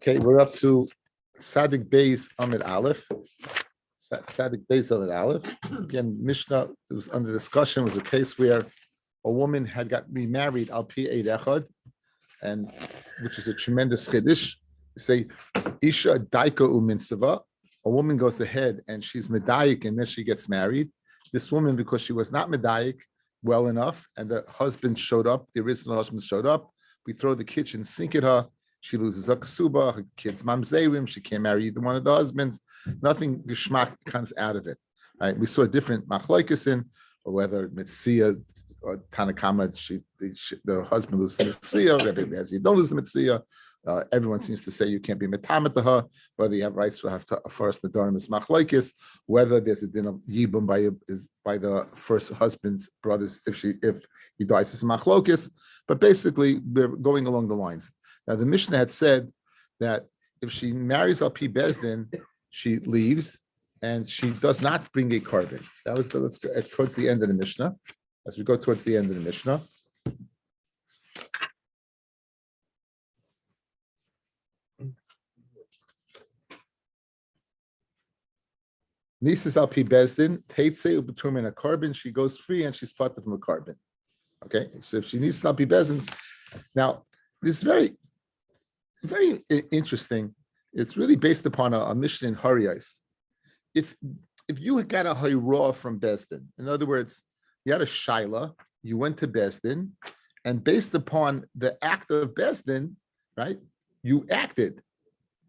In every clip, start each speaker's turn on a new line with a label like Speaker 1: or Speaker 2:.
Speaker 1: Okay, we're up to Sadik Beis Amid Aleph. Sadik Beis Amid Aleph. Again, Mishnah, it was under discussion, was a case where a woman had got remarried al pi eid echad, and which is a tremendous chiddush. We say Isha daika uminsava. A woman goes ahead and she's medayik, and then she gets married. This woman, because she was not medayik well enough, and the husband showed up, the original husband showed up, we throw the kitchen sink at her. She loses a ksuba, her kids mamzerim, she can't marry either one of the husbands. Nothing geschmack comes out of it. Right? We saw different machlokes in, or whether Mitzia or Tanakama, the husband loses the Mitzia, Rabbi as you don't lose the Mitzia. Everyone seems to say you can't be metamet to her, whether you have rights to have to first the Dharam is machlokes, whether there's a din of yibum by the first husband's brothers if he dies as machlokes. But basically, we're going along the lines. Now, the Mishnah had said that if she marries al pi bezdin, she leaves and she does not bring a carbon. That was let's go towards the end of the Mishnah. As we go towards the end of the Mishnah. Nisis al pi bezdin, teitse ubeturmin a carbon. She goes free and she's parted from a carbon. Okay, so if she needs al pi bezdin, now this is very interesting. It's really based upon a Mishnah in Hariyos. If you had got a hayrah from Bezdin, in other words, you had a shaila, you went to Bezdin, and based upon the act of Bezdin, right, you acted.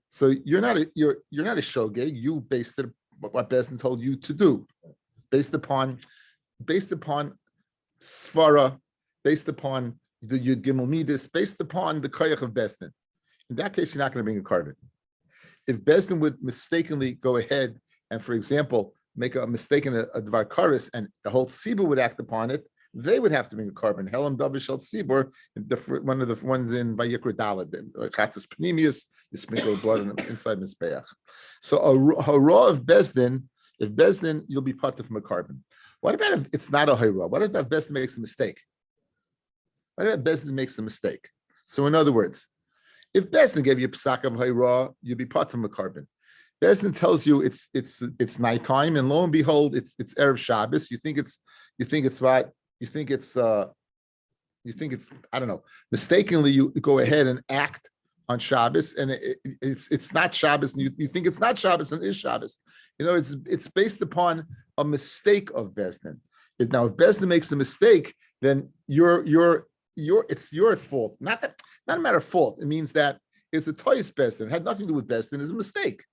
Speaker 1: So you're not a shogeg. You based it what Bezdin told you to do, based upon svara, based upon the Yud Gimel Midas, based upon the koyach of Bezdin. In that case, you're not going to bring a carbon. If Bezdin would mistakenly go ahead and, for example, make a mistake in a dvar karis, and the whole tzibur would act upon it, they would have to bring a carbon. Helam davish al tzibur, one of the ones in Vayikra Dalad, chatas panemius, you sprinkle blood inside mizbeach. So a hara of Bezdin, if Bezdin, you'll be parted from a carbon. What about if it's not a hara? What about if Bezdin makes a mistake? What about Bezdin makes a mistake? So in other words, if Bezdin gave you a psak of hayra, you'd be part from a carbon. Bezdin tells you it's nighttime, and lo and behold, it's erev Shabbos. You think it's I don't know. Mistakenly, you go ahead and act on Shabbos, and it's not Shabbos, and you think it's not Shabbos, and it is Shabbos. You know, it's based upon a mistake of Bezdin. Now, if Bezdin makes a mistake, then it's your fault. Not a matter of fault. It means that it's a toys Bezdin. It had nothing to do with Bezdin. It's a mistake.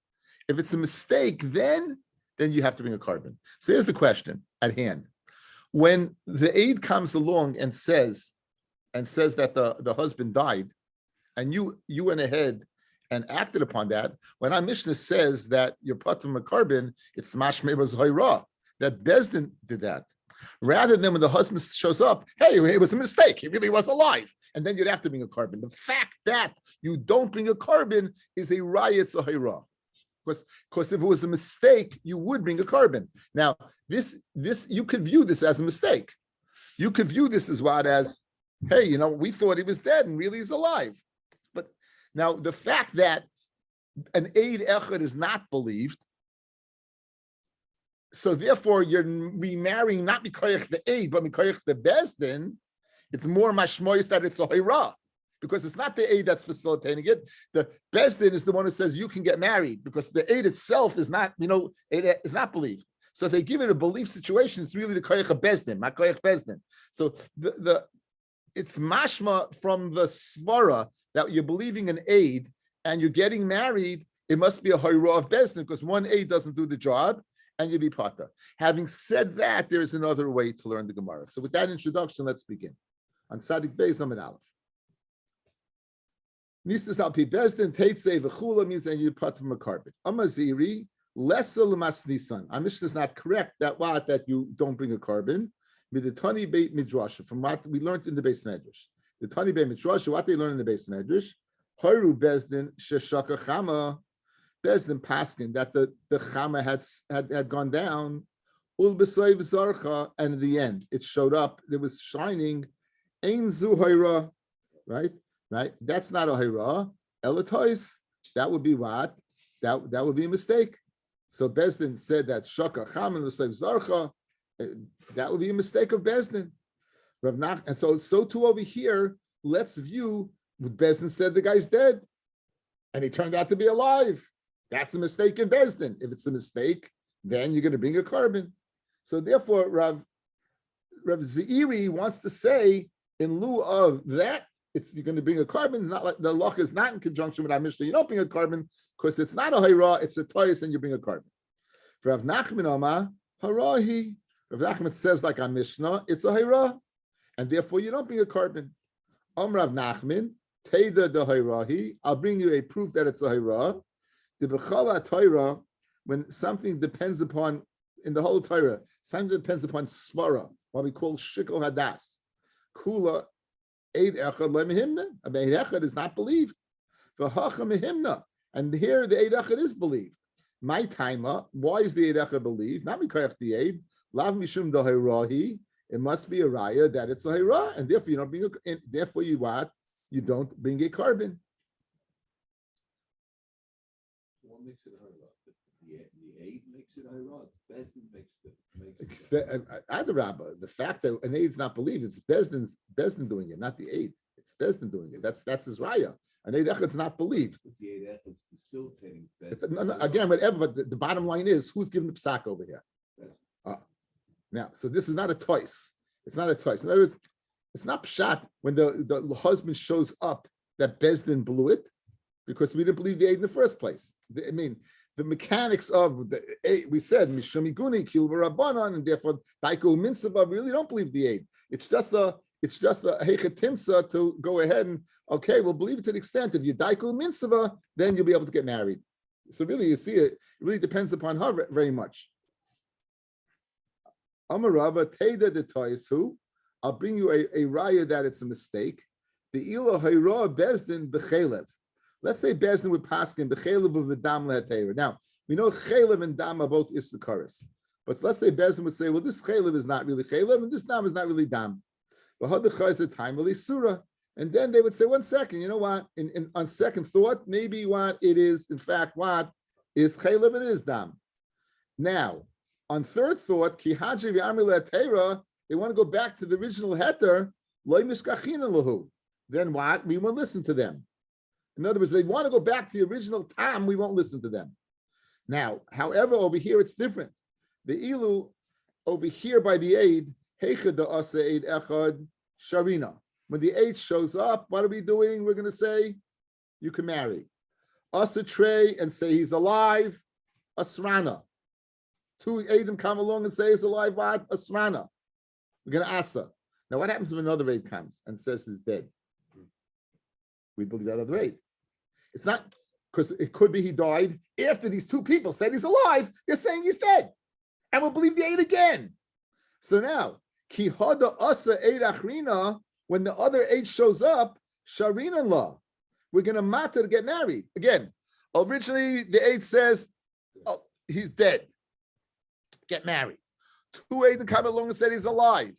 Speaker 1: If it's a mistake, then you have to bring a carbon. So here's the question at hand. When the aide comes along and says that the husband died, and you went ahead and acted upon that, when our Mishnah says that you're part from a carbon, it's mashmei was hayra, that Bezdin did that. Rather than when the husband shows up, hey, it was a mistake. He really was alive. And then you'd have to bring a carbon. The fact that you don't bring a carbon is a rayat sahira. Because if it was a mistake, you would bring a carbon. Now, this you could view this as a mistake. You could view this as hey, we thought he was dead and really he's alive. But now the fact that an Eid Echad is not believed, so therefore, you're remarrying not mikoyach the Eid, but mikoyach the Bezdin. It's more mashmoyis that it's a hayra, because it's not the Eid that's facilitating it. The Bezdin is the one who says you can get married, because the Eid itself is not, is not believed. So if they give it a belief situation, it's really the koyach of Bezdin, not koyach Bezdin. So it's mashma from the svara that you're believing an Eid and you're getting married. It must be a hayra of Bezdin, because one Eid doesn't do the job. And you'll be pata. Having said that, there is another way to learn the Gemara. So with that introduction, let's begin. On Sadik Beis Amid Aleph. Nisas al pi bezdin teitze v'chula means and you pata from a carbon. Amaziri lessa l'mas nisan. Our Mishnah is not correct that you don't bring a carbon. Midetani beit midrash, from what we learned in the Beis Medrash. The Tani beit midrash, what they learn in the Beis Medrash. Haru bezdin sheshaka chama. Bezdin paskin that the chama had gone down, and in the end it showed up. It was shining. Ein zu hayra, right? That's not a hayra. Elatois that would be what? That would be a mistake. So Bezdin said that Shaka Chaman L'Seiv Zarcha, that would be a mistake of Bezdin. And so too over here, let's view what Bezdin said the guy's dead, and he turned out to be alive. That's a mistake in Bezdin. If it's a mistake, then you're going to bring a carbon. So therefore, Rav Zeiri wants to say, in lieu of that, you're going to bring a carbon. Not like the loch is not in conjunction with our Mishnah. You don't bring a carbon because it's not a hayra, it's a toyus, and you bring a carbon. For Rav Nachman Oma harahi. Rav Nachman says like our Mishnah, it's a hayra, and therefore you don't bring a carbon. Rav Nachman Teda the hayrahi. I'll bring you a proof that it's a hayra. The b'chala Torah, when something depends upon in the whole Torah, something depends upon svara, what we call shikol hadas. Kula. Eid echad lemehimna. Eid echad is not believed. V'hacha mehimna. And here the Eid echad is believed. My timer. Why is the Eid echad believed? Not mikoyach the Eid. Lav mishum dahirahi. It must be a raya that it's a hayra, and therefore you don't bring a. Therefore you what? You don't bring a carbon.
Speaker 2: What makes it hayra? The Eid makes it hayra. Bezdin makes it.
Speaker 1: The fact that an Eid's not believed, it's Bezdin doing it, not the Eid. It's Bezdin doing it. That's his raya. An Eid echad's not believed.
Speaker 2: But the Eid echad's facilitating.
Speaker 1: Again, whatever. But the bottom line is, who's giving the psak over here? Now, so this is not a toys. It's not a toys. In other words, it's not pshat when the husband shows up that Bezdin blew it because we didn't believe the Eid in the first place. I mean, the mechanics of the Eid, we said Mishomiguni Kilva Rabbanan, and therefore Daiko Minsava, we really don't believe the Eid. It's just a hechetimsa to go ahead and okay, we'll believe it to the extent if you Daiko Minsava, then you'll be able to get married. So really, you see it really depends upon her very much. Amarava Teda the Toisu. I'll bring you a raya that it's a mistake. The Ilo Hayra Bezdin Bechelev. Let's say Bezdin would paskin Bechelev of Vidam Lehatera. Now, we know Chelev and Dam are both Issakaris. But let's say Bezdin would say, well, this Chelev is not really Chelev, and this Dam is not really Dam. And then they would say, 1 second, you know what? On second thought, maybe what it is, in fact, what is Chelev and it is Dam. Now, on third thought, they want to go back to the original heter. Then what? We won't listen to them. In other words, they want to go back to the original tam. We won't listen to them. Now, however, over here it's different. The ilu over here by the aid, sharina. When the aid shows up, what are we doing? We're going to say, you can marry. Asa Trey and say he's alive. Asrana. 2 Aidim come along and say he's alive. What? Asrana. We're going to asa. Now, what happens if another aid comes and says he's dead? We believe that other aid. It's not because it could be he died after these 2 people said he's alive. They're saying he's dead, and we'll believe the aid again. So now, ki hada asa aid achrina. When the other aid shows up, sharina law. We're going to matter to get married again. Originally, the aid says, "Oh, he's dead. Get married." 2 aid come along and said he's alive.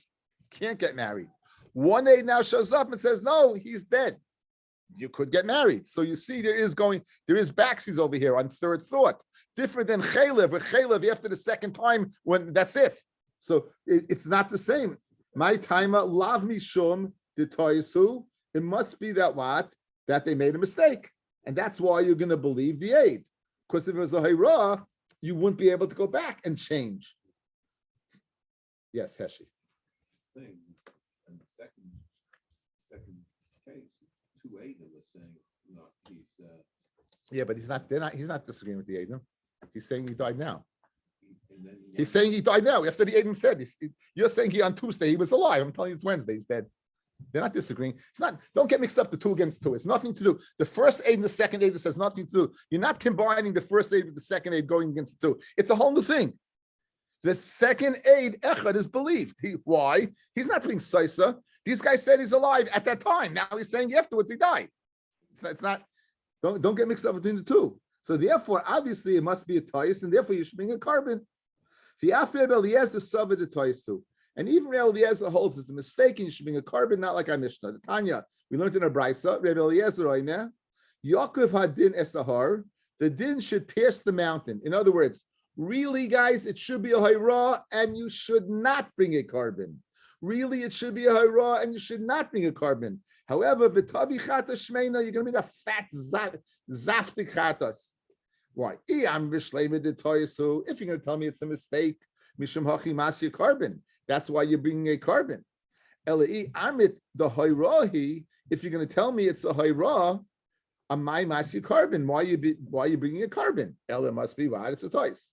Speaker 1: Can't get married. 1 aid now shows up and says, "No, he's dead." You could get married. So you see, there is backsies over here on third thought. Different than chaylev. With chaylev, after the second time, when that's it. So it's not the same. My timer lav mishum detoyisu. It must be that what? That they made a mistake. And that's why you're going to believe the aid. Because if it was a hayra, you wouldn't be able to go back and change. Yes, Heshi.
Speaker 2: Thing. And the second case, 2 Aidim was saying, no, he's
Speaker 1: yeah, but he's not disagreeing with the Aidim. He's saying he died now.
Speaker 2: He's
Speaker 1: He's saying he died now. After the Aidim said, you're saying he on Tuesday he was alive. I'm telling you it's Wednesday, he's dead. They're not disagreeing. It's not, don't get mixed up the 2 against 2. It's nothing to do. The first aid and the second aid has nothing to do. You're not combining the first aid with the second aid going against the 2. It's a whole new thing. The second aid, Echad, is believed. Why? He's not being Saisa. These guys said he's alive at that time. Now he's saying afterwards he died. It's not, don't get mixed up between the 2. So therefore, obviously, it must be a tois, and therefore you should bring a carbon. And even Eliezer holds it's a mistake, and you should bring a carbon, not like our Mishnah. The Tanya, we learned in our Brisa, Rebbe Eliezer, Yaakov hadin esahar, the din should pierce the mountain. In other words, really, guys, it should be a hayra, and you should not bring a carbon. Really, it should be a hayra, and you should not bring a carbon. However, v'tavi chata shmeina, you're going to bring a fat zaftik chatas. Why? If you're going to tell me it's a mistake, mishum hachi masya carbon. That's why you're bringing a carbon. Elai amit the hayrahi. If you're going to tell me it's a hayra, a my masya carbon. Why are you bringing a carbon? Ella must be why it's a toys.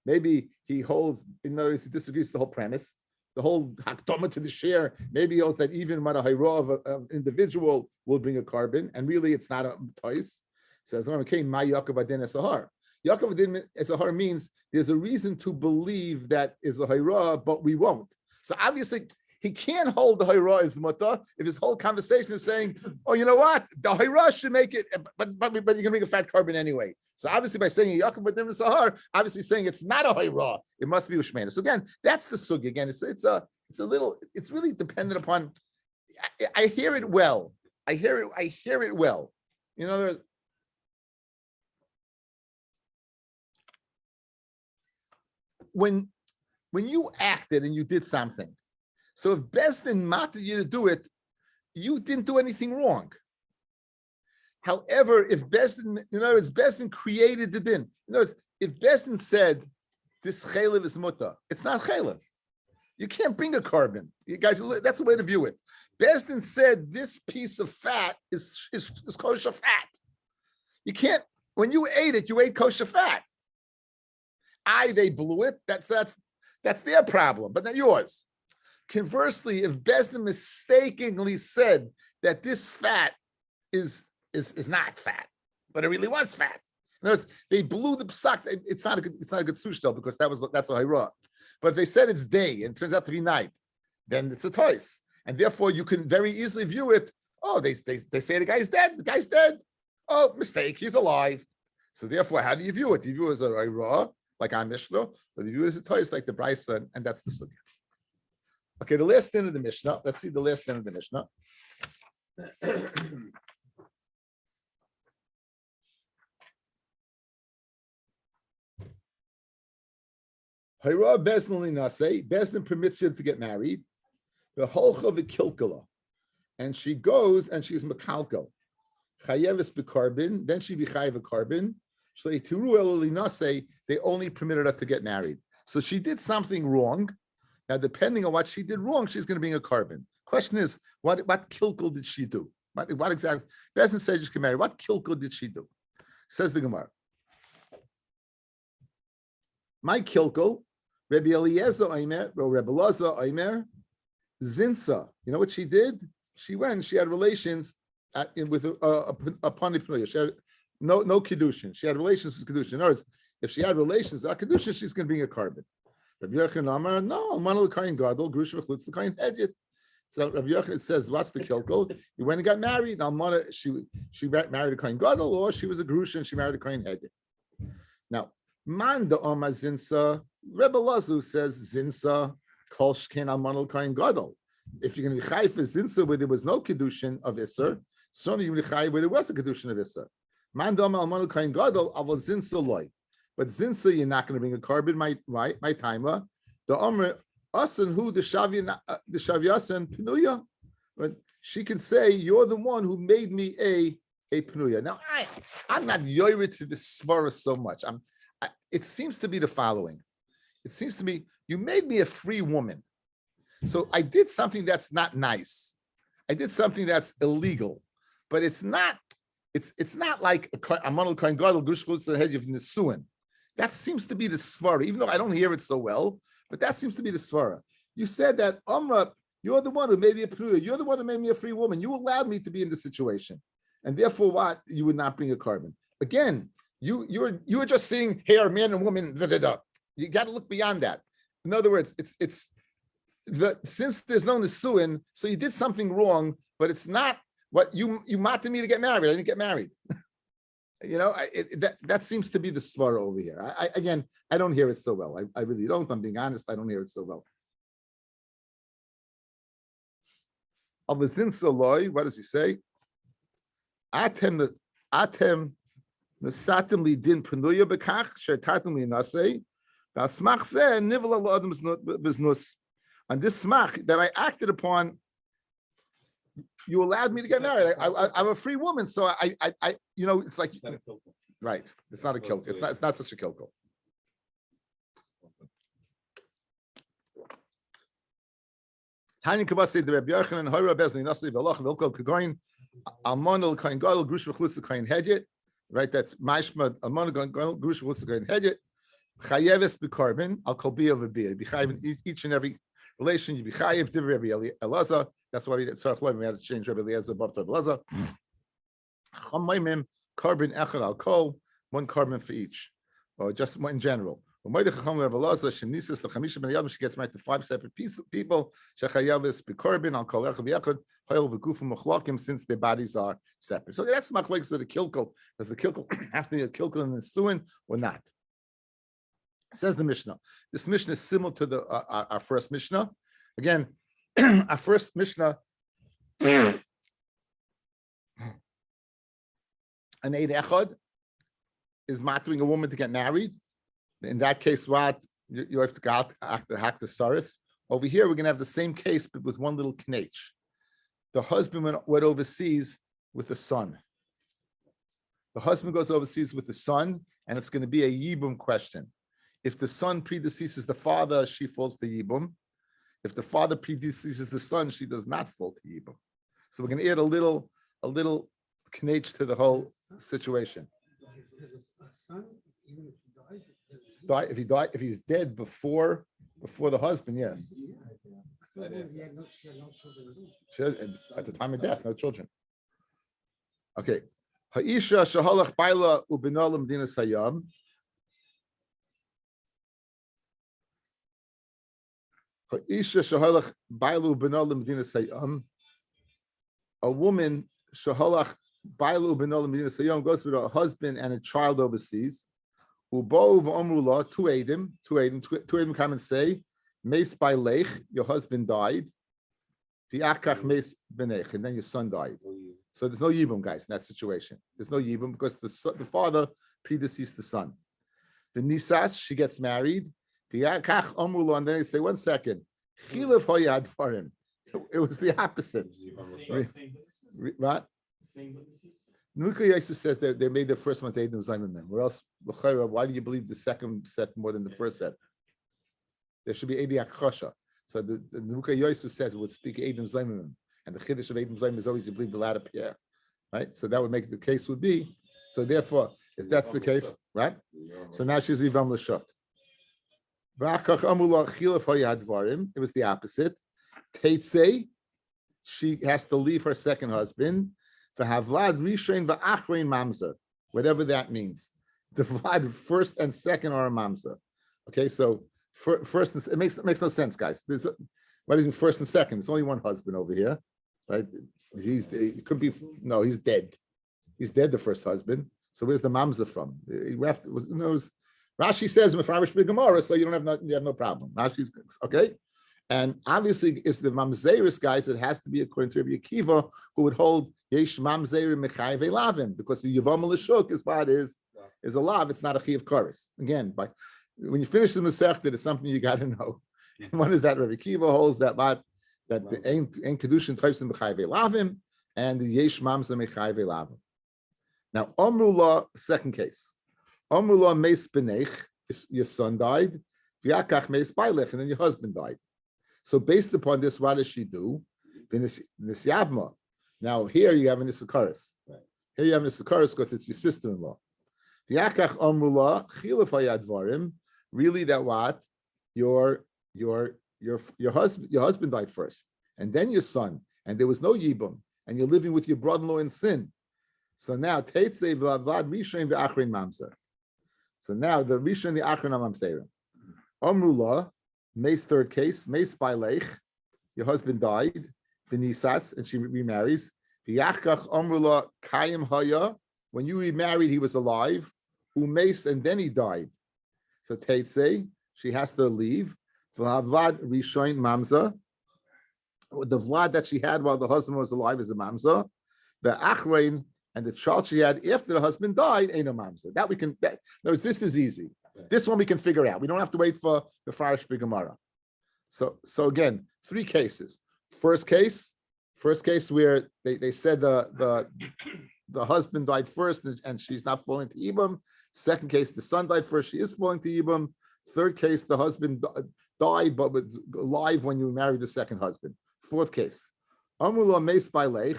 Speaker 1: Maybe he holds, in other words, he disagrees with the whole premise. The whole hakdama to the share, maybe he holds that even when a hayra of an individual will bring a carbon, and really it's not a toys. Says, okay, my Yaakov adin esahar. Yaakov adin esahar means there's a reason to believe that is a hayra, but we won't. So obviously, he can't hold the hayra as muta if his whole conversation is saying, "Oh, you know what? The hayra should make it, but you're going to bring a fat carbon anyway." So obviously, by saying Yaakov b'dim sahar, obviously saying it's not a hayra, it must be ushmena. So again, that's the sugi. Again, it's really dependent upon. I hear it well. I hear it well. You know, when you acted and you did something. So if Bezdin mattered you to do it, you didn't do anything wrong. However, if Bezdin, Bezdin created the din. If Bezdin said this chaylev is muta, it's not chaylev. You can't bring a carbon. You guys, that's the way to view it. Bezdin said this piece of fat is kosher fat. You can't. When you ate it, you ate kosher fat. They blew it. That's their problem, but not yours. Conversely, if Bezdin mistakenly said that this fat is not fat, but it really was fat. In other words, they blew the psak. It's not a good sushtel because that's a hayra. But if they said it's day and it turns out to be night, then it's a tois, and therefore you can very easily view it. Oh, they say the guy's dead. The guy's dead. Oh, mistake. He's alive. So therefore, how do you view it? Do you view it as a hayra like our Mishnah, or do you view it as a tois like the Brisa, and that's the sugya. Okay, the last din of the Mishnah. Let's see the last din of the Mishnah. Hayra Bezdin linase. Bezdin permits you to get married. The holcha v'kilkala, and she goes and she's mekalkel. Chayeves b'karbin. Then she b'chayev a carbon. Shleitiru el linase. They only permitted her to get married. So she did something wrong. Now, depending on what she did wrong, she's going to bring a carbon. Question is, what kilkel did she do? What exactly? Bezdin said she can marry. What kilkel did she do? Says the Gemara. My kilkel, Rabbi Eliezer Omer, or Rabbi Laza Omer, Zinsa. You know what she did? She had relations with upon the Pnuya. She had no kiddushin. She had relations with kiddushin. In other words, if she had relations with kiddushin, she's going to bring a carbon. Rabbi Yochanan Amar, no, Almanal Kain Gadol, Grusha V'Chlitz Kain Hedyet. So Rabbi Yochanan says, what's the kilkel? He went and got married. Almana, she married a Kain Gadol, or she was a Grusha and she married a Kain Hedyet. Now, Manda Oma Zinsa, Rebbe Lazu says Zinsa, Kol Shken Almanal Kain Gadol. If you're going to be chai for Zinsa where there was no Kedushin of Isser, certainly you're going to be chai where there was a Kedushin of Isser. Manda Oma Almanal Kain Gadol, Aval Zinsa Loi. But Zinsa, you're not going to bring a carbon, my timer. The Omer Asan who the Shavyasan Pnuya. But she can say, you're the one who made me a Pnuya. Now I'm not yoyred to the svara so much. It seems to be the following. It seems to me you made me a free woman. So I did something that's not nice. I did something that's illegal, but it's not like a Manal Kain Gadol Gushchutz the head of Nisuin. That seems to be the svara, even though I don't hear it so well, but that seems to be the svara. You said that, Amra, you're the one who made me a pruya. You're the one who made me a free woman. You allowed me to be in this situation. And therefore what? You would not bring a carbon. Again, you were just saying, here, man and woman, da, da, da. You got to look beyond that. In other words, since there's no nisuin, so you did something wrong, but it's not what you matted me to get married. I didn't get married. That seems to be the svara over here. I don't hear it so well. I really don't. If I'm being honest, I don't hear it so well. What does he say? Atem nesatem li din penuya bekach shertatem li nasei. Basmach zeh nivel adam biznus. On this smach that I acted upon, you allowed me to get married. I'm a free woman, so I it's like right. It's not a kill. It's not such a kilkel. Tanya Kabasi the Rabbi Yochanan Hora Bezni Nasi Velach Vilko Kagoin Almonal Kain Gadol Grush V'Chlutz Kain Hedget. Right, that's Mashma Almonal Kain Gadol Grush V'Chlutz Kain Hedget. Chayeves B'Karbin Al Kolbi of a Bia. Be chayev in each and every relation. You be chayev Divrei Rabbi Elazar. That's why we had to change Rabbi Elazar above to Elazar. Chamayim Karbin Echad Al Kol, one carbon for each, or just one in general. She gets married to 5 separate people. Since their bodies are separate. So that's machlokes of the kilkel. Does the kilkel have to be a kilkel in the suin or not? Says the Mishnah. This Mishnah is similar to our first Mishnah. Again, our first Mishnah. An Eid Echad is matering a woman to get married. In that case, what you have to hack the saris. Over here, we're going to have the same case, but with one little knech. The husband went overseas with the son. The husband goes overseas with the son, and it's going to be a yibum question. If the son predeceases the father, she falls to yibum. If the father predeceases the son, she does not fall to yibum. So we're going to add a little knech to the whole situation. If he's dead before the husband, yeah. At the time of death, no children. Okay. Ha'isha shahalach baila ubinolam dina sayam. Ha'isha shahalach baila ubinolam dina sayam. A woman shahalach baila ubinolam dina sayam goes with a husband and a child overseas. Ubo v'omrula two edim come and say, Meis by lech, your husband died. V'akach meis benech, and then your son died. So there's no yibum, guys, in that situation. There's no yibum because the father predeceased the son. The nisas, she gets married. V'akach omrula, and then they say, 1 second, chilev hoyad for him. It was the opposite. What? Nuka Yosef says that they made the first one's Eidim Zayman. Where else? Why do you believe the second set more than the first set? There should be Eidim Akchasha. So the Nuka Yosef says it would speak Eidim Zayman, and the Chiddush of Eidim Zayman is always you believe the latter pair, right? So that would make the case would be. So therefore, if that's the case, right? So now she's Yivam L'Shuk. It was the opposite. Teitzei, she has to leave her second husband. V'havlad rishon v'achrein mamzer, whatever that means. The vlad first and second are a mamzer. Okay, so first it makes no sense, guys. What is first and second? There's only one husband over here, right? He's dead. He's dead, the first husband. So where's the mamzer from? Rashi says Mefarish B'Gemara, so you have no problem. Rashi's okay. And obviously, it's the mamzeris guys that has to be according to Rabbi Akiva, who would hold yesh mamzer mechayve lavim, because the Yevamot l'shuk is what is a lav. It's not a chiv chorus. Again, when you finish the Masechta, it's something you got to know. One is that Rabbi Akiva holds that the ein kedushin types in mechayve lavim, and the yesh mamzer mechayve lavim. Now, Omrullah, second case. Omrullah meis benech, your son died. V'yakach meis bailech, and then your husband died. So based upon this, what does she do? Nisyabma. Now here you have an Issachar. Right. Here you have an Issachar because it's your sister-in-law. V'yakach omrula chilaf hayadvarim. Really, that what your husband died first, and then your son, and there was no yibum, and you're living with your brother-in-law in sin. So now teitzei v'avad rishon v'achrin mamzer. So now the rishon the achrin mamzerim. Omrula. May's third case, May's Bailech, your husband died, Vinisas, and she remarries. V'yachkach omrula kayim haya, when you remarried, he was alive. Umace, and then he died. So Teitzei, she has to leave. V'havad rishoin mamza. the vlad that she had while the husband was alive is a mamza. The achrein and the child she had after the husband died ain't a mamza. That we can. In other words, this is easy. This one we can figure out. We don't have to wait for the Farish B'Gemara. So again, 3 cases. First case where they said the husband died first and she's not falling to Ibam. Second case, the son died first, she is falling to Ibam. Third case, the husband died but was alive when you married the second husband. Fourth case, Amrullah Meis Bailech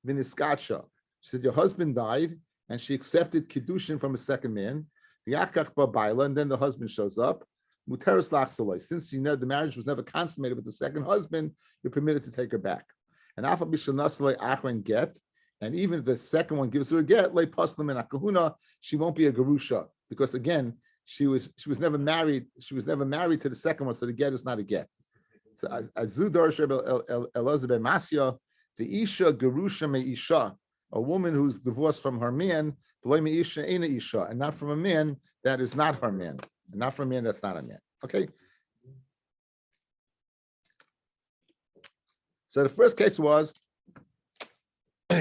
Speaker 1: Viniskacha. She said your husband died and she accepted Kiddushin from a second man. And then the husband shows up. Since you know the marriage was never consummated with the second husband, you're permitted to take her back. And get, and even if the second one gives her a get, she won't be a gerusha because again, she was never married. She was never married to the second one, so the get is not a get. So Azudar Elizabeth Masya, the isha gerusha me isha, a woman who's divorced from her man, and not from a man that is not her man. And not from a man that's not a man. Okay. So the first case was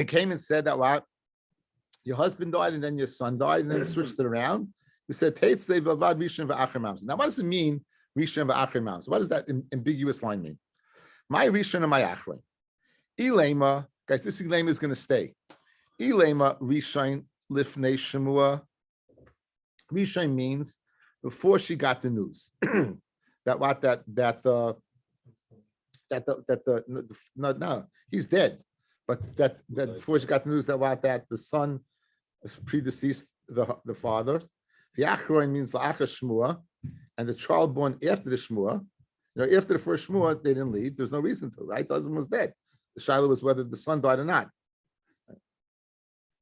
Speaker 1: came and said that what your husband died and then your son died and then switched it around. We said Teitzei v'avad rishon v'acher mamzer. Now what does it mean rishon v'acher mamzer? What does that ambiguous line mean? My rishon and my achron. Ilema, guys, this ilema is going to stay. Ilema rishon lifnei shemua. Rishon means before she got the news he's dead, but that before she got the news that the son predeceased the father. The achroin means la'achar shmua, and the child born after the shmua. After the first shmua, they didn't leave. There's no reason to, right? The husband was dead. The shiloh was whether the son died or not.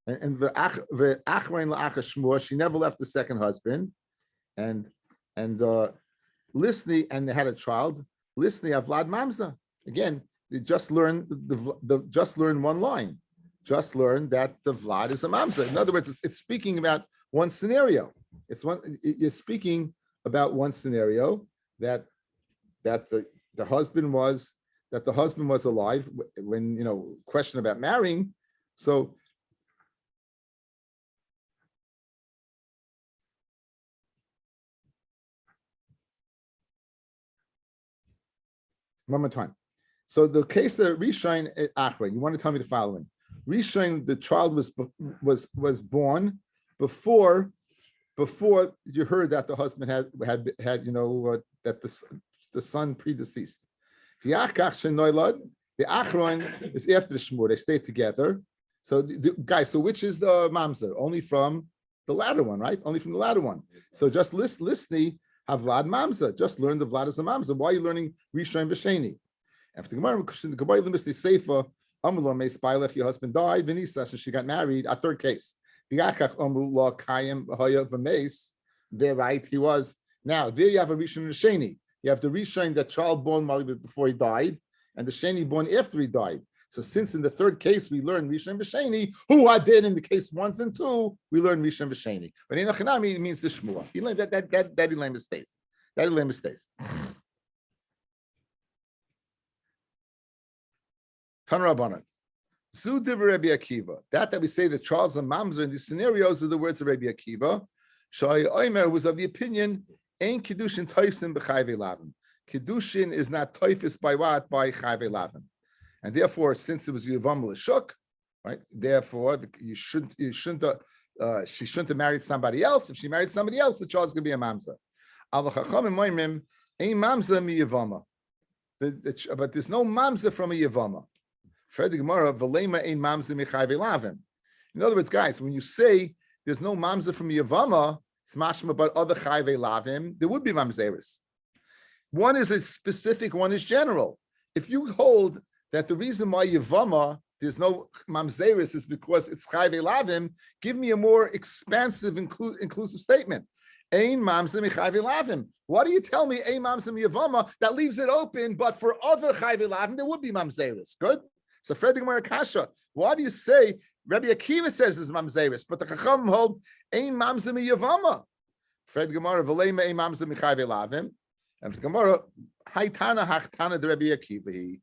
Speaker 1: And the achroin la'achar shmua, she never left the second husband. And Lisni, and they had a child. Lisni Avlad Mamza. Again, they just learned just learn one line. Just learn that the Vlad is a Mamza. In other words, it's speaking about one scenario. You're speaking about one scenario that the husband was alive when question about marrying. So one more time. So the case of Rishon Achra, you want to tell me the following. Rishon, the child was born before you heard that the husband had that the son predeceased. The Achron is after the Shmur. They stayed together. So guys, so which is the mamzer? Only from the latter one, right? Only from the latter one. So just listening. Have Vlad Mamza. Just learn the Vlad as a Mamza. Why are you learning Rishon B'Sheni? After the Gemara, the Kabbalah limits the Seifa. Amrullah Meis Bailech. Your husband died. Venisa, so she got married. A third case. V'yakach Amrullah Kayim Haya V'Meis. There, right? He was. Now there you have a Rishon B'Sheni. You have the Rishon, that child born before he died, and the Sheni born after he died. So since in the third case we learn Rishon B'Sheni, who I did in the case 1 and 2, we learn Rishon B'Sheni. But in Achanami, it means the Shmua. He learned that Ilema stays. That Ilema stays. Tan Rabbanan. Zu divrei Rabbi Akiva. That we say that Charles and Mamzer in these scenarios are the words of Rabbi Akiva. Shai Omer was of the opinion, Ein Kiddushin Toifsin b'chayvei lavin. Kiddushin is not Toifis by what? By chayvei lavin. And therefore, since it was Yevamot Shuk, right? Therefore, she shouldn't have married somebody else. If she married somebody else, the child's going to be a mamza. But there's no mamza from a Yevamah. In other words, guys, when you say there's no mamza from a Yevamah, it's mashma about other chayvei lavim, there would be mamzeris. One is a specific, one is general. If you hold that the reason why Yevamah there's no mamzeris is because it's chayvei lavim, give me a more expansive, inclusive statement. Ein mamzim chayvei lavim. Why do you tell me ein mamzim Yevamah that leaves it open, but for other chayvei lavim there would be mamzeris? Good. So Fred Gemara Kasha. Why do you say Rabbi Akiva says there's mamzeris, but the Chacham hold ein mamzim Yevamah? Fred Gemara v'leima ein mamzim chayvei lavim. And Gemara Haitana hachtana de Rabbi Akiva.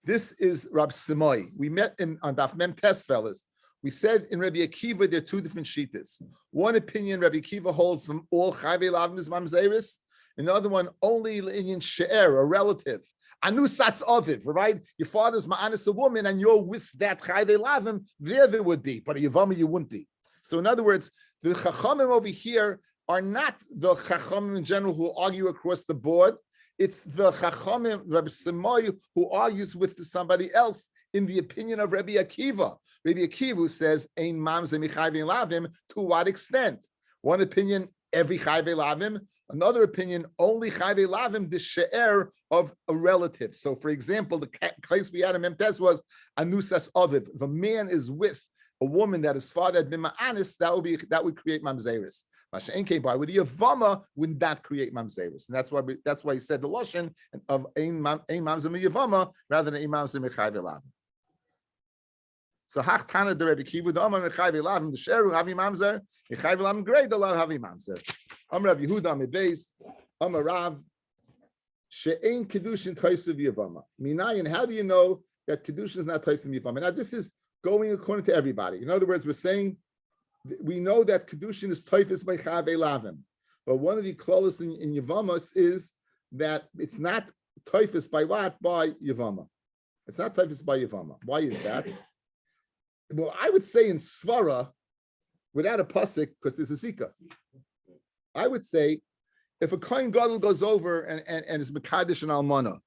Speaker 1: This is Rab Simoy. We met on Daf Mem Tes, fellas. We said in Rabbi Akiva there are two different shittas. One opinion Rabbi Akiva holds from all chayvei lavim is mamzeris. Another one only in she'er, a relative. Anusas oviv, right? Your father's ma'anis a woman, and you're with that chayvei lavim. There would be, but a yevama you wouldn't be. So in other words, the chachamim over here are not the chachamim in general who argue across the board. It's the chachamim, Rabbi Simoy, who argues with somebody else in the opinion of Rabbi Akiva. Rabbi Akiva who says, Ein mamze michayvei lavim, to what extent? One opinion, every chayvei lavim. Another opinion, only chayvei lavim, the she'er of a relative. So for example, the case we had in Memtes was anusas aviv. If a man is with a woman that his father had been ma'anis, that would create mamzeris. Masha'en came by with the Yevama would not create mamzeris, and that's why he said the lashon of ein mamzer Yevama rather than ein mamzer mechayvei lavim. So hachtana the Rebbe Kivu the Amar mechayvei lavim the sheru havi mamzer mechayvei lavim grei the lav havi mamzer. Amar Rav Yehuda mebeis Amar Rav she'ein kedushin taisav Yevama. Minayin, how do you know that kedushin is not taisav Yevama? Now this is going according to everybody. In other words, we're saying we know that kedushin is toifus by chavei lavim, but one of the klolos in Yevamos is that it's not toifus by what? By Yevama. It's not toifus by Yevama. Why is that? Well, I would say in Svara, without a pasuk, because there's a zika. I would say if a kohen gadol goes over and is mekadesh and almana,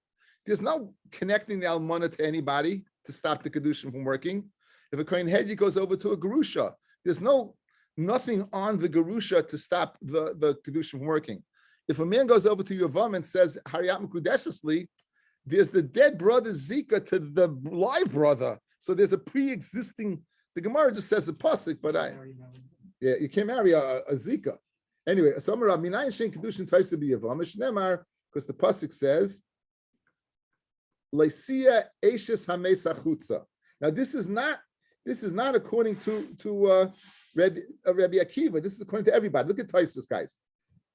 Speaker 1: there's no connecting the almana to anybody to stop the kedushin from working. If a kohen hedji goes over to a gerusha, there's nothing on the gerusha to stop the kedushin from working. If a man goes over to Yavam and says Hariyat Mekudeshesli, there's the dead brother Zika to the live brother. So there's a pre-existing. The Gemara just says a pasuk, but you can't marry a Zika. Anyway, Samara Minayin Shein Kedushin Taisa Bi Yavam Shnemar, because the pasuk says Leisia Eishes Hamesa Chutza. Now this is not according to Rabbi Akiva. This is according to everybody. Look at Taisus, guys.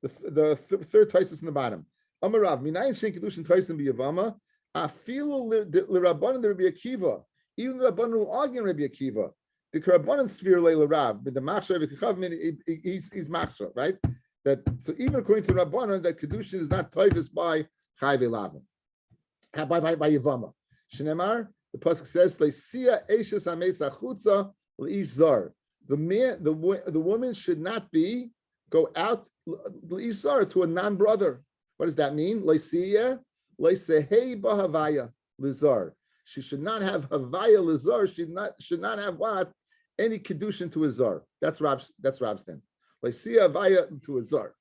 Speaker 1: The third Taisus in the bottom. Amarav Minayin Shein Kedushin Taisa Bi Yavama Afilu LeRabbanan Rabbi Akiva. Even the Rabbanan who argue Rabbi Akiva, the Rabbanan sphere leila Rav, but the Machshor Rabbi Akiva, he's Machshor, right? So even according to Rabbanan, that kedushin is not toifus by chayvei lavim, by Yevama. Shnemar, the pasuk says, "Leisia eishes ameis achutza leish zar." The woman should not go out leish zar to a non-brother. What does that mean? Leisia leisehei bahavaya lizar. She should not have havaya lizar. Should not have what? Any kedushin to a zar. That's Rab's thing. Like see havaya to a zar.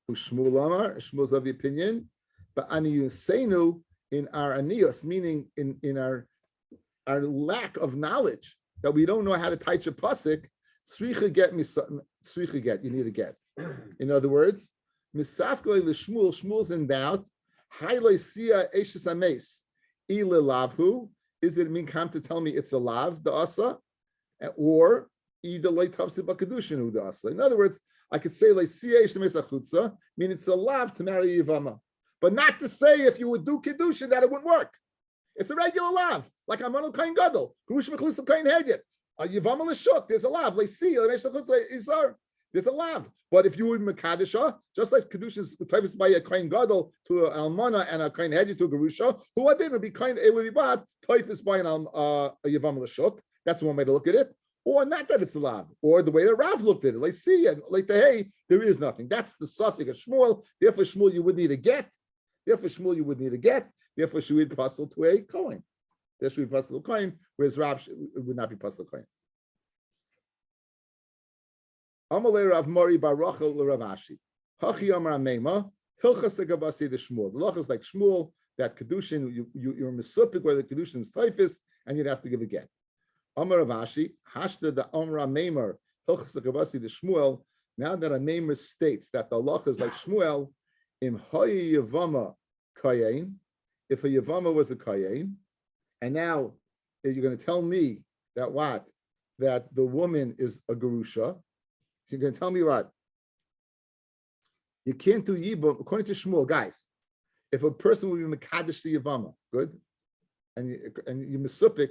Speaker 1: Who Shmuel Amar? Shmuel's of the opinion, but aniyusenu in our aniyos, meaning in our lack of knowledge that we don't know how to teach a pasuk. Tzricha get. You need to get. In other words, misafkele l'Shmuel. Shmuel's in doubt. Hayloi sia eshes ames. Lavhu, is it mean come to tell me it's a lav the asa, or either lay tafsi bakadushin the asa? In other words, I could say like mean it's a lav to marry Yevama, but not to say if you would do kedushin that it wouldn't work. It's a regular lav, like I'm on a kain gadol, grush mechlis kain hedyet, Yevama l'shuk. There's a lav like see there's a lav. But if you would mekadisha, just like kedushin is types by a kain gadol to an almana and a kain hedji to a gerusha, who are they to be kind? It would be bad typhus by a Yevam l'shuk. That's one way to look at it, or not that it's a lav, or the way the Rav looked at it. Like see and like the hey, there is nothing. That's the suffix of Shmuel. Therefore, Shmuel you would need a get. Therefore, she would puzzle to a coin. There should be puzzle to a coin, whereas Rav would not be puzzle to a coin. Amalei Rav Mori bar Rachel l'Rav Ashi. Hachi Amar Ameima Hilchas Legabasi the Shmuel. The law is like Shmuel that kedushin you're misupik where the kedushin is typhus and you'd have to give a get. Amar Rav Ashi Hashta the Amar Ameimar Hilchas Legabasi the Shmuel. Now that Ameimer states that the law is like Shmuel, im Hayi Yevama Kayin. If a Yevama was a Kayin, and now you're going to tell me that that the woman is a gerusha. You're going to tell me what? You can't do Yibum, according to Shmuel, guys. If a person will be Mekadesh to Yevama, good? and you misupik,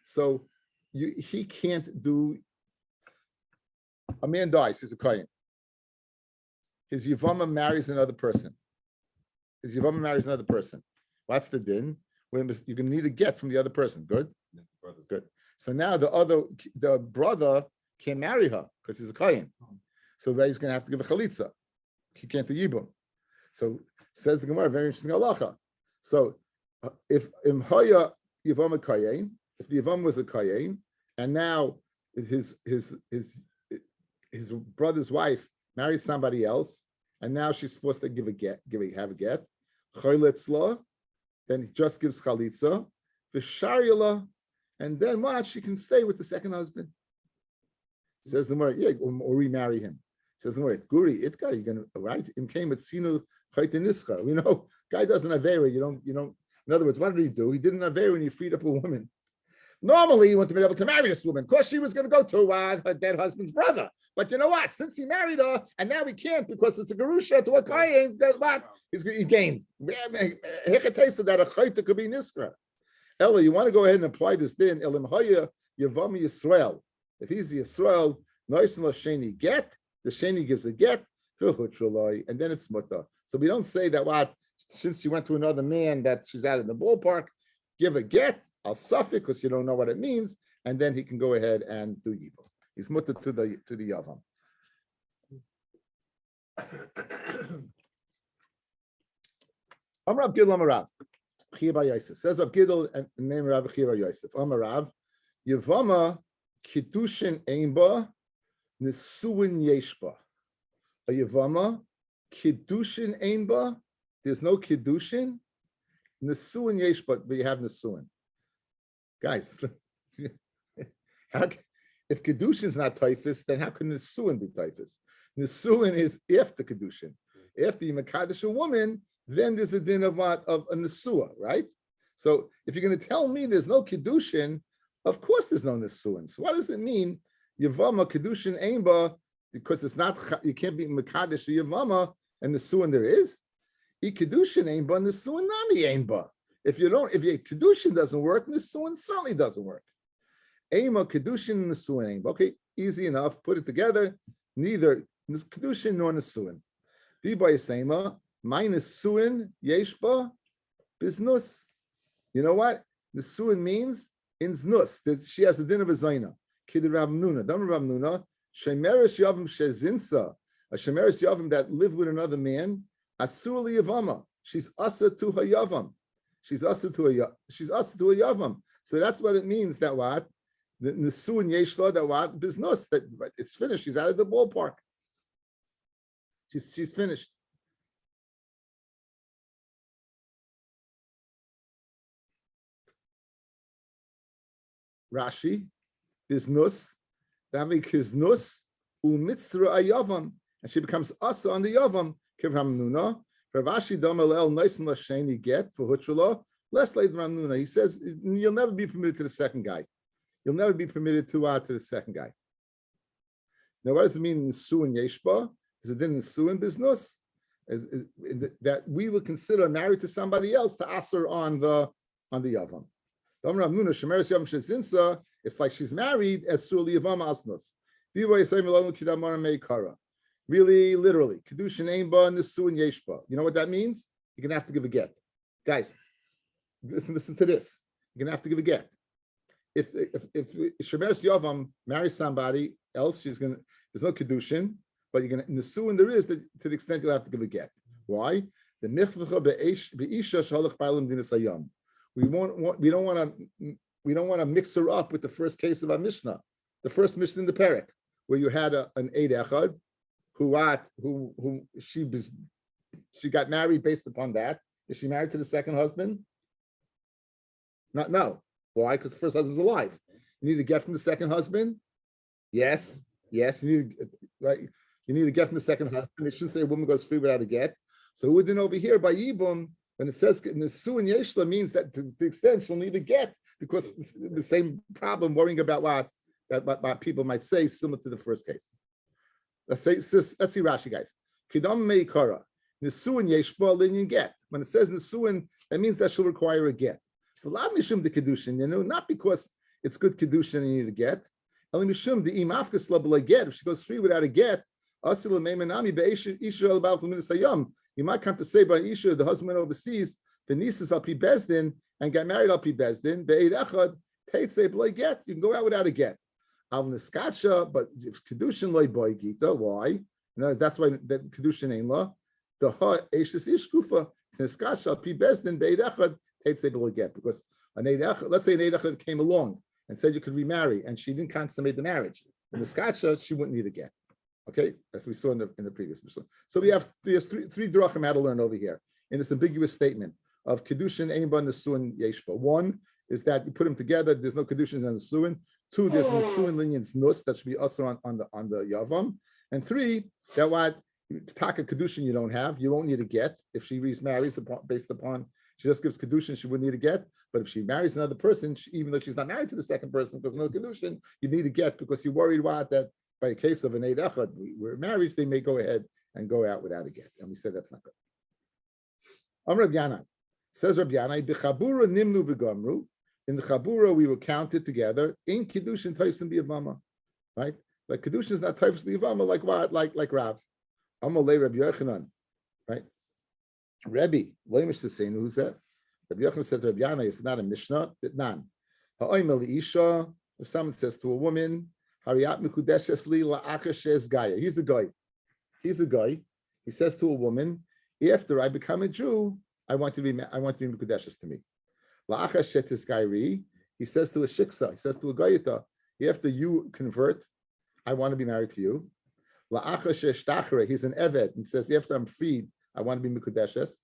Speaker 1: so he can't do. A man dies, he's a kohen. His Yevamah marries another person. What's the din? You're going to need a get from the other person. Good? Good. So now the brother can't marry her because he's a kohen. So he's going to have to give a chalitza. He can't do yibum. So says the Gemara, very interesting halacha. So if imhaya Yevamah kohen, if the Yevamah was a kohen, and now his brother's wife married somebody else, and now she's forced to have a get. Choyletzla, then he just gives chalitza, v'shariyala, and then what? She can stay with the second husband. Says the Gemara, yeah, or remarry him. Says the Gemara, Guri, Itka, you're gonna right? In came at Sinu Chaytenischa. We know guy doesn't have avera. You don't. In other words, what did he do? He didn't have avera when he freed up a woman. Normally, he wouldn't have been able to marry this woman because she was going to go to her dead husband's brother. But you know what? Since he married her, and now he can't because it's a gerusha to a kohen, what? He gained. That a chayta could be niskra. Ella, you want to go ahead and apply this din? Elim haya Yevamah Yisrael. If he's Yisrael, nice and sheni get. The sheni gives a get, and then it's muta. So we don't say that what since she went to another man that she's out in the ballpark, give a get. I'll suffix because you don't know what it means, and then he can go ahead and do yibum. He's mutter to the yavam. Amrav Gidl Amarav Chia Bar Yosef says of Gidl and name Rav Chia Bar Yosef Amarav Yevamah Kiddushin Einba Nesuin Yeshba. A Yevamah Kiddushin Einba. There's no Kiddushin. Nesuin Yeshba, but you have Nesuin. Guys, if Kedushin is not typhus, then how can Nisuin be typhus? Nisuin is if the Kedushin. If the Makadosh a woman, then there's a din of what? Of a Nisua, right? So if you're going to tell me there's no Kedushin, of course there's no Nisuin. So what does it mean? Yevamah Kedushin Einba, because it's not, you can't be Makadosh Yevamah, and Nisuin there is. Kedushin Einba, Nisuin Nami Einba. If your kedushin doesn't work, nisuin certainly doesn't work. Ema kedushin nisuin. Okay, easy enough. Put it together. Neither kedushin nor nisuin. Viba yisema minus suin yeshba biznus. You know what? Nisuin means in znus that she has the din of a zayna. Kid Rav Nuna. Dam Rav Nuna. Shemeres yavim shezinsa. A shemeres yavim that lived with another man. Asur liyavama. She's asa to her yavam. She's asa to a yavam. So that's what it means. That what the nesuin yeshla. That what biznus. That it's finished. She's out of the ballpark. She's finished. Rashi, biznus. That means kiznus umitzra a yavam, and she becomes asa on the yavam. Kivram nuna. Ravashi Damalel nice and Lashani get for Hutrula, less late Ramnuna. He says you'll never be permitted to the second guy. You'll never be permitted to the second guy. Now, what does it mean in Su and Yeshba? Is it in Su and business? That we would consider married to somebody else to asr on the Yavam. Ramnuna Shemeres Yavam Shezinsa, it's like she's married as Su Yavam Asnos. Really, literally, kedushin einba nesuin yeshba. You know what that means? You're gonna have to give a get, guys. Listen to this. You're gonna have to give a get. If shemeres yavam marries somebody else, there's no kedushin, but you're gonna nesuin there is to the extent you'll have to give a get. Why? The michvacha beisha shalach ba'alim dinas hayam. We don't want to mix her up with the first case of our Mishnah, the first Mishnah in the Perek, where you had an Eid Echad. Who she got married based upon that. Is she married to the second husband? No. Why? Because the first husband's alive. You need to get from the second husband. Yes. You need right. You need to get from the second husband. It shouldn't say a woman goes free without a get. So who didn't over here by Yibum when it says Nesu and Yeshla means that to the extent she'll need a get because the same problem worrying about what people might say similar to the first case. Let's see Rashi, guys. Kidam meikara. Nesuin yeshba linyan get. When it says nesuin, that means that she'll require a get. V'lav mishum de kedushin, not because it's good kedushin and you need to get. Only mishum de imafkas la get. If she goes free without a get, asil meimanami be'isha al bal sayam. You might come to say by Isha, the husband went overseas, the nieces al pi bezdin and got married al pi bezdin. Be'ed echad teitzei b'loy get. You can go out without a get. Al neskacha, but if kedushin loy boy gita, why? No, that's why that kedushin ain't law. The ha eishis ishkufa neskacha al pi bezdin be'ed echad teitzei b'loy get, because let's say an eid echad came along and said you could remarry, and she didn't consummate the marriage. In the skacha, she wouldn't need a get. Okay, as we saw in the previous Mishnah. So we have three drachim how to learn over here in this ambiguous statement of kedushin einban nesuin yeshba. One is that you put them together. There's no kedushin in the nesuin. Two, there's nesuin linyan's nus that should be usher on the yavam. And three, that what taka kedushin you don't have. You won't need a get if she remarries based upon she just gives kedushin. She wouldn't need a get. But if she marries another person, even though she's not married to the second person because no kedushin, you need a get because you're worried about that. By a case of an eid echad, where marriage, they may go ahead and go out without a get. And we said that's not good. Rabbi Yanai says Rabbi Yanai, b'chabura nimnu v'gamru. In the chabura, we will count it together. In kedushin taisim b'yavama, right? Like kedushin is not taisim b'yavama, like what? Like Rav. Amalei Rabbi Yochanan, right? Rabbi, Leimish Tseinu, who's that? Rabbi Yochanan said to Rabbi Yanai, it's not a mishnah. That nan. Ha'oimel isha. If someone says to a woman, he's a guy. He's a guy. He says to a woman, after I become a Jew, I want to be mekudeshes to me. He says to a shiksa, he says to a gayita, after you convert, I want to be married to you. He's an eved and says, after I'm freed, I want to be mekudeshes.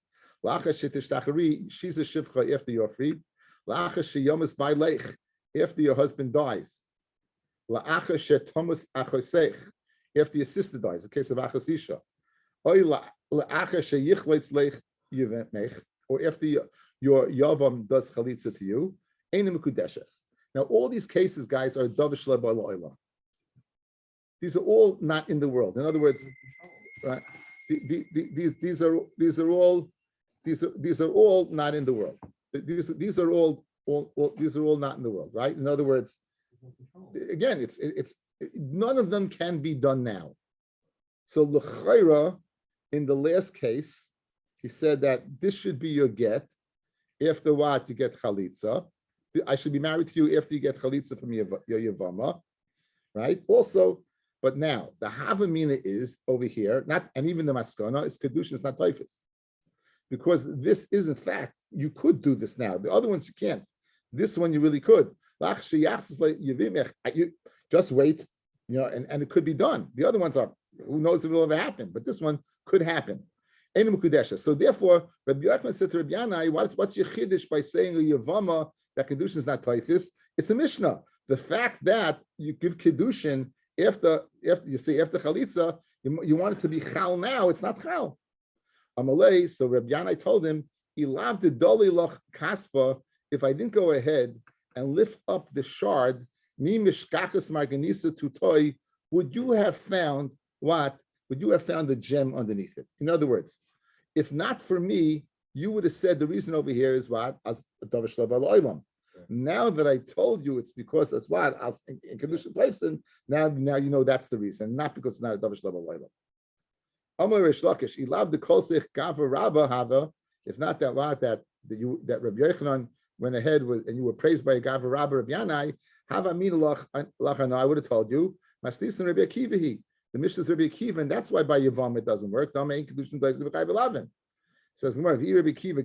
Speaker 1: She's a shivcha after you're freed. After your husband dies. After your sister dies, the case of Achas Isha. Or after your Yavam does Chalitza to you. Now, all these cases, guys, are Davish Le'Ba'La'Olam. These are all not in the world. In other words, right? These are all not in the world. These are all not in the world, right? In other words, again, it's none of them can be done now. So l'chayra, in the last case, he said that this should be your get. After what you get chalitza, I should be married to you after you get chalitza from your yevama, right? Also, but now the havamina is over here, not, and even the maskana is kedushin, is not typhus, because this is in fact you could do this now. The other ones you can't. This one you really could. You just wait, and it could be done. The other ones are, who knows if it'll ever happen, but this one could happen. So therefore, Rabbi Yochanan said to Rabbi Yanai, what's your chiddush by saying a yavama that kedushin is not typhus? It's a mishnah. The fact that you give kedushin after chalitza, you want it to be chal now. It's not chal. Amalei. So Rabbi Yanai told him, Ilav de doli loch kaspa. If I didn't go ahead and lift up the shard, mi mishkachas marganisa tutoi, would you have found what? Would you have found the gem underneath it? In other words, if not for me, you would have said the reason over here is what? As davish oilam. Now that I told you it's because that's what as in kedushin place, now you know that's the reason, not because it's not a davish oilam. Amar Reish Lakish, ilav de kolsich gava rabba hava. If not that what that Rabbi Yochanan went ahead with, and you were praised by a Gava Rabbi Rabbi Yanai, have a lachana, I would have told you, Maslis and Rabbi Akiva, the Mishnah is Rabbi Akiva, and that's why by Yevamot it doesn't work. Says Rabbi Akiva,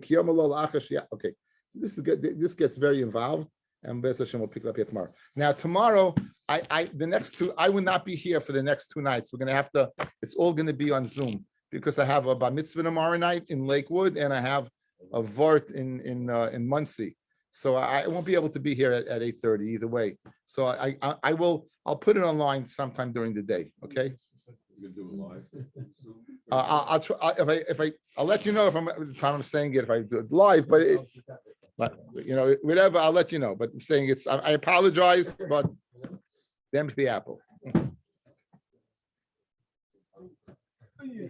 Speaker 1: okay, so this is good. This gets very involved, and Be'ez Hashem will pick it up here tomorrow. Now tomorrow, the next two, I will not be here for the next 2 nights. We're going to have to. It's all going to be on Zoom because I have a bar mitzvah tomorrow night in Lakewood, and I have a vort in Muncie. So I won't be able to be here at 8:30 either way. So I'll put it online sometime during the day. Okay.
Speaker 2: You can do it live.
Speaker 1: I'll try I'll let you know if I'm saying it if I do it live, but whatever, I'll let you know. But I'm saying I apologize, but them's the apple.